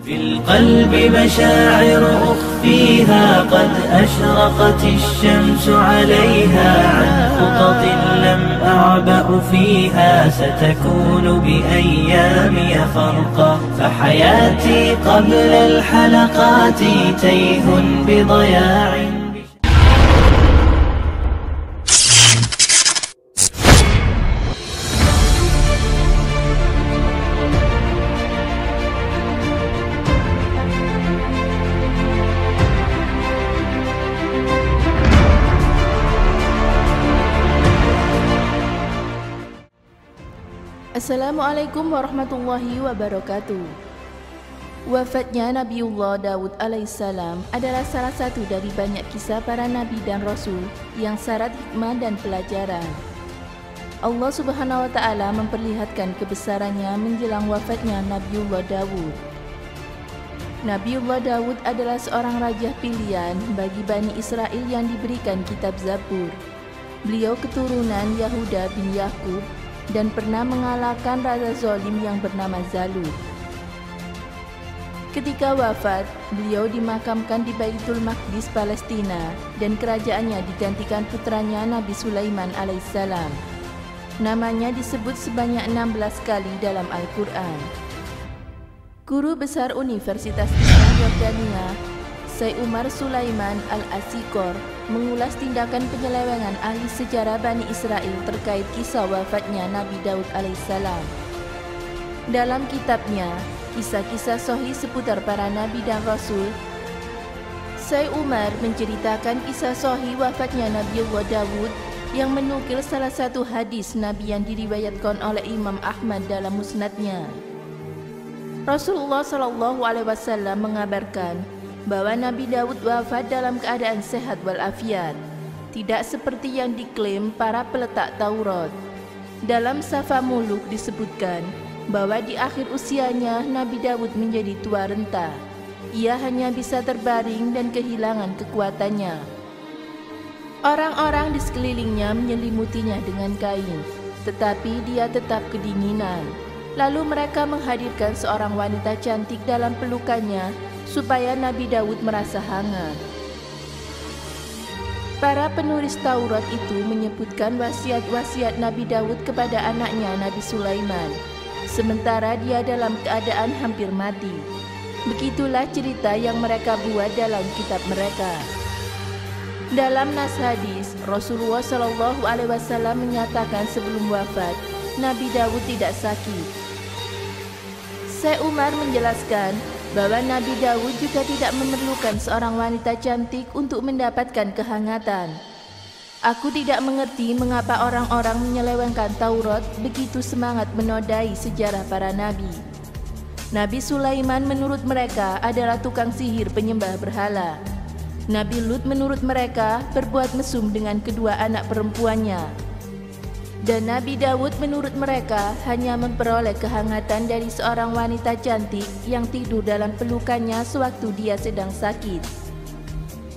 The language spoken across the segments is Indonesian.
في القلب مشاعر أخفيها قد أشرقت الشمس عليها عن خطط لم أعبأ فيها ستكون بأيامي فرقا فحياتي قبل الحلقات تيه بضياع. Assalamualaikum warahmatullahi wabarakatuh. Wafatnya Nabiullah Daud alaihissalam adalah salah satu dari banyak kisah para nabi dan rasul yang syarat hikmah dan pelajaran. Allah Subhanahu wa taala memperlihatkan kebesarannya menjelang wafatnya Nabiullah Daud. Nabiullah Daud adalah seorang raja pilihan bagi Bani Israel yang diberikan kitab Zabur. Beliau keturunan Yahuda bin Yakub dan pernah mengalahkan raja zalim yang bernama Zalut. Ketika wafat, beliau dimakamkan di Baitul Maqdis, Palestina, dan kerajaannya digantikan putranya Nabi Sulaiman alaihissalam. Namanya disebut sebanyak 16 kali dalam Al-Quran. Guru besar Universitas Islam Yordania, Syekh Umar Sulaiman Al-Asikor, mengulas tindakan penyelewengan ahli sejarah Bani Israel terkait kisah wafatnya Nabi Daud alaihissalam. Dalam kitabnya, Kisah-kisah Sahih seputar para nabi dan rasul, Syekh Umar menceritakan kisah sahih wafatnya Nabiullah Daud yang menukil salah satu hadis Nabi yang diriwayatkan oleh Imam Ahmad dalam musnadnya. Rasulullah SAW mengabarkan bahwa Nabi Daud wafat dalam keadaan sehat walafiat, tidak seperti yang diklaim para peletak Taurat. Dalam Safa Muluk disebutkan bahwa di akhir usianya Nabi Daud menjadi tua renta. Ia hanya bisa terbaring dan kehilangan kekuatannya. Orang-orang di sekelilingnya menyelimutinya dengan kain, tetapi dia tetap kedinginan. Lalu mereka menghadirkan seorang wanita cantik dalam pelukannya supaya Nabi Daud merasa hangat. Para penulis Taurat itu menyebutkan wasiat-wasiat Nabi Daud kepada anaknya Nabi Sulaiman, sementara dia dalam keadaan hampir mati. Begitulah cerita yang mereka buat dalam kitab mereka. Dalam nas hadis, Rasulullah SAW menyatakan sebelum wafat, Nabi Daud tidak sakit. Syekh Umar menjelaskan bahwa Nabi Daud juga tidak memerlukan seorang wanita cantik untuk mendapatkan kehangatan. Aku tidak mengerti mengapa orang-orang menyelewengkan Taurat begitu semangat menodai sejarah para nabi. Nabi Sulaiman menurut mereka adalah tukang sihir penyembah berhala. Nabi Lut menurut mereka berbuat mesum dengan kedua anak perempuannya. Dan Nabi Daud menurut mereka hanya memperoleh kehangatan dari seorang wanita cantik yang tidur dalam pelukannya sewaktu dia sedang sakit.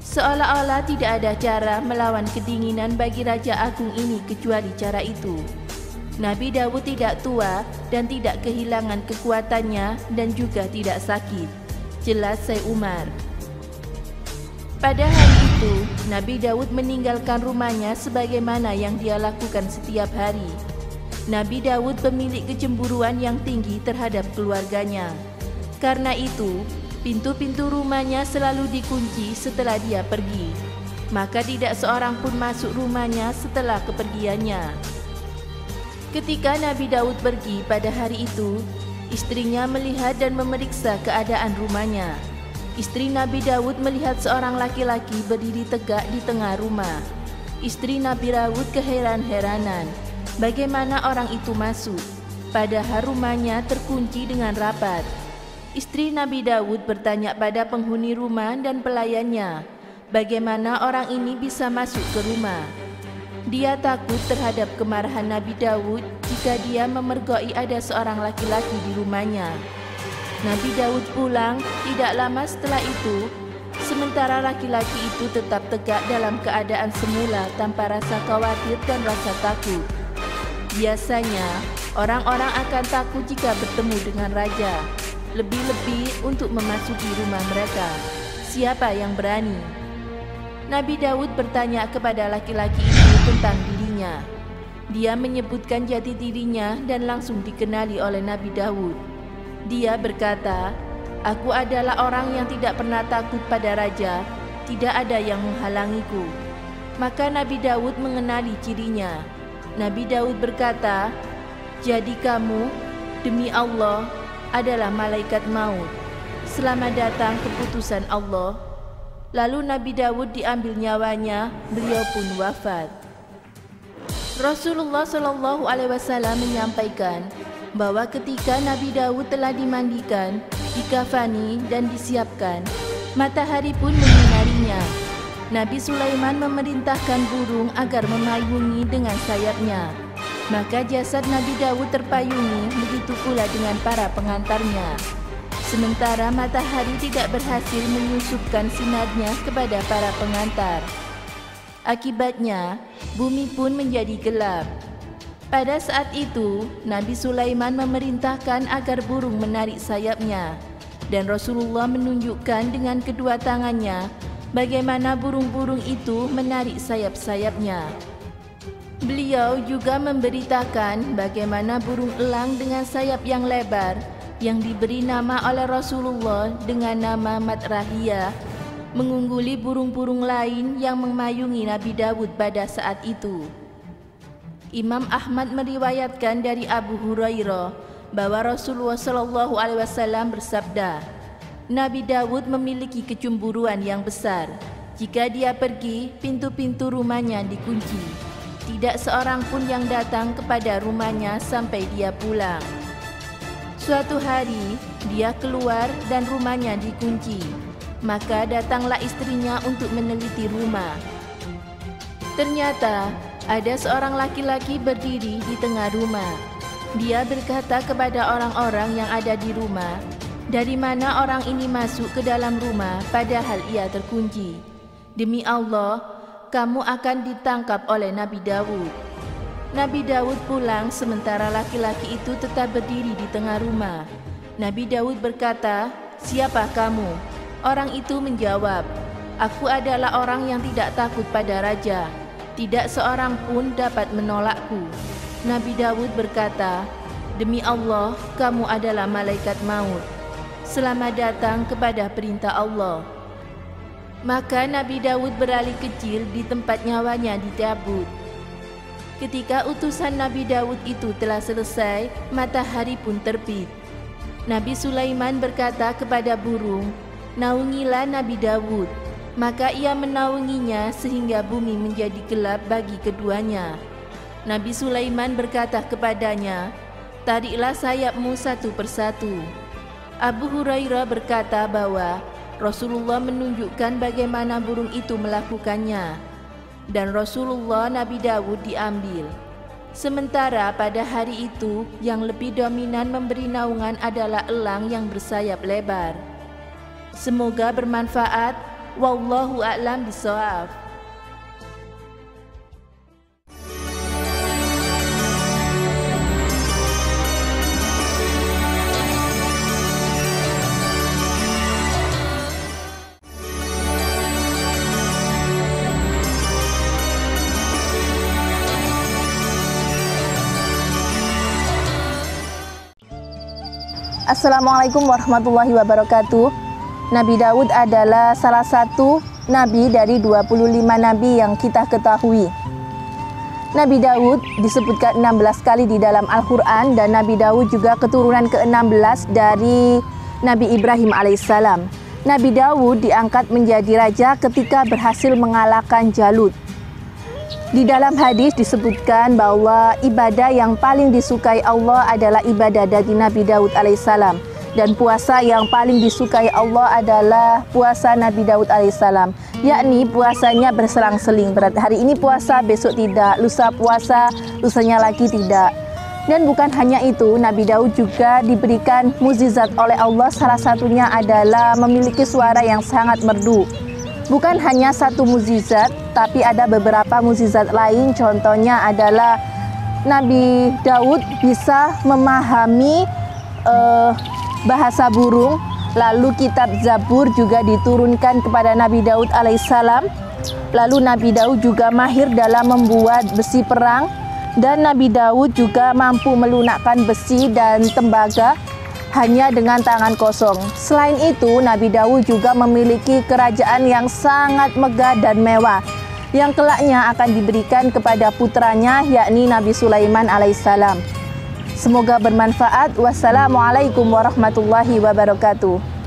Seolah-olah tidak ada cara melawan kedinginan bagi Raja Agung ini kecuali cara itu. Nabi Daud tidak tua dan tidak kehilangan kekuatannya dan juga tidak sakit, jelas Syekh Umar. Pada hari itu, Nabi Daud meninggalkan rumahnya sebagaimana yang dia lakukan setiap hari. Nabi Daud pemilik kecemburuan yang tinggi terhadap keluarganya. Karena itu, pintu-pintu rumahnya selalu dikunci setelah dia pergi. Maka tidak seorang pun masuk rumahnya setelah kepergiannya. Ketika Nabi Daud pergi pada hari itu, istrinya melihat dan memeriksa keadaan rumahnya. Istri Nabi Daud melihat seorang laki-laki berdiri tegak di tengah rumah. Istri Nabi Daud keheran-heranan bagaimana orang itu masuk, padahal rumahnya terkunci dengan rapat. Istri Nabi Daud bertanya pada penghuni rumah dan pelayannya, bagaimana orang ini bisa masuk ke rumah. Dia takut terhadap kemarahan Nabi Daud jika dia memergoi ada seorang laki-laki di rumahnya. Nabi Daud pulang tidak lama setelah itu, sementara laki-laki itu tetap tegak dalam keadaan semula tanpa rasa khawatir dan rasa takut. Biasanya, orang-orang akan takut jika bertemu dengan raja. lebih-lebih untuk memasuki rumah mereka. Siapa yang berani? Nabi Daud bertanya kepada laki-laki itu tentang dirinya. Dia menyebutkan jati dirinya dan langsung dikenali oleh Nabi Daud. Dia berkata, "Aku adalah orang yang tidak pernah takut pada raja, tidak ada yang menghalangiku." Maka Nabi Daud mengenali cirinya. Nabi Daud berkata, "Jadi kamu, demi Allah, adalah malaikat maut. Selamat datang keputusan Allah." Lalu Nabi Daud diambil nyawanya, beliau pun wafat. Rasulullah SAW menyampaikan bahwa ketika Nabi Daud telah dimandikan, dikafani dan disiapkan, matahari pun menyinarinya. Nabi Sulaiman memerintahkan burung agar memayungi dengan sayapnya. Maka jasad Nabi Daud terpayungi, begitu pula dengan para pengantarnya. Sementara matahari tidak berhasil menyusupkan sinarnya kepada para pengantar. Akibatnya, bumi pun menjadi gelap. Pada saat itu, Nabi Sulaiman memerintahkan agar burung menarik sayapnya, dan Rasulullah menunjukkan dengan kedua tangannya bagaimana burung-burung itu menarik sayap-sayapnya. Beliau juga memberitakan bagaimana burung elang dengan sayap yang lebar yang diberi nama oleh Rasulullah dengan nama Matrahiyah mengungguli burung-burung lain yang memayungi Nabi Daud pada saat itu. Imam Ahmad meriwayatkan dari Abu Hurairah bahwa Rasulullah SAW bersabda, Nabi Daud memiliki kecemburuan yang besar. Jika dia pergi, pintu-pintu rumahnya dikunci. Tidak seorang pun yang datang kepada rumahnya sampai dia pulang. Suatu hari, dia keluar dan rumahnya dikunci. Maka datanglah istrinya untuk meneliti rumah. Ternyata, ada seorang laki-laki berdiri di tengah rumah. Dia berkata kepada orang-orang yang ada di rumah, "Dari mana orang ini masuk ke dalam rumah padahal ia terkunci? Demi Allah, kamu akan ditangkap oleh Nabi Daud." Nabi Daud pulang sementara laki-laki itu tetap berdiri di tengah rumah. Nabi Daud berkata, "Siapa kamu?" Orang itu menjawab, "Aku adalah orang yang tidak takut pada raja. Tidak seorang pun dapat menolakku." Nabi Daud berkata, "Demi Allah, kamu adalah malaikat maut. Selamat datang kepada perintah Allah." Maka Nabi Daud beralih kecil di tempat nyawanya dicabut. Ketika utusan Nabi Daud itu telah selesai, matahari pun terbit. Nabi Sulaiman berkata kepada burung, "Naungilah Nabi Daud." Maka ia menaunginya sehingga bumi menjadi gelap bagi keduanya. Nabi Sulaiman berkata kepadanya, "Tariklah sayapmu satu persatu." Abu Hurairah berkata bahwa Rasulullah menunjukkan bagaimana burung itu melakukannya, dan Rasulullah Nabi Daud diambil. Sementara pada hari itu yang lebih dominan memberi naungan adalah elang yang bersayap lebar. Semoga bermanfaat. Wallahu a'lam bishawab. Assalamualaikum warahmatullahi wabarakatuh. Nabi Daud adalah salah satu nabi dari 25 nabi yang kita ketahui. Nabi Daud disebutkan 16 kali di dalam Al-Quran, dan Nabi Daud juga keturunan ke-16 dari Nabi Ibrahim alaihissalam. Nabi Daud diangkat menjadi raja ketika berhasil mengalahkan Jalut. Di dalam hadis disebutkan bahwa ibadah yang paling disukai Allah adalah ibadah dari Nabi Daud alaihissalam, dan puasa yang paling disukai Allah adalah puasa Nabi Daud alaihissalam, yakni puasanya berselang-seling. Berarti hari ini puasa, besok tidak, lusa puasa, lusanya lagi tidak. Dan bukan hanya itu, Nabi Daud juga diberikan mukjizat oleh Allah. Salah satunya adalah memiliki suara yang sangat merdu. Bukan hanya satu mukjizat, tapi ada beberapa mukjizat lain. Contohnya adalah Nabi Daud bisa memahami bahasa burung. Lalu kitab Zabur juga diturunkan kepada Nabi Daud alaihissalam. Lalu Nabi Daud juga mahir dalam membuat besi perang, dan Nabi Daud juga mampu melunakkan besi dan tembaga hanya dengan tangan kosong. Selain itu, Nabi Daud juga memiliki kerajaan yang sangat megah dan mewah, yang kelaknya akan diberikan kepada putranya, yakni Nabi Sulaiman alaihissalam. Semoga bermanfaat. Wassalamualaikum warahmatullahi wabarakatuh.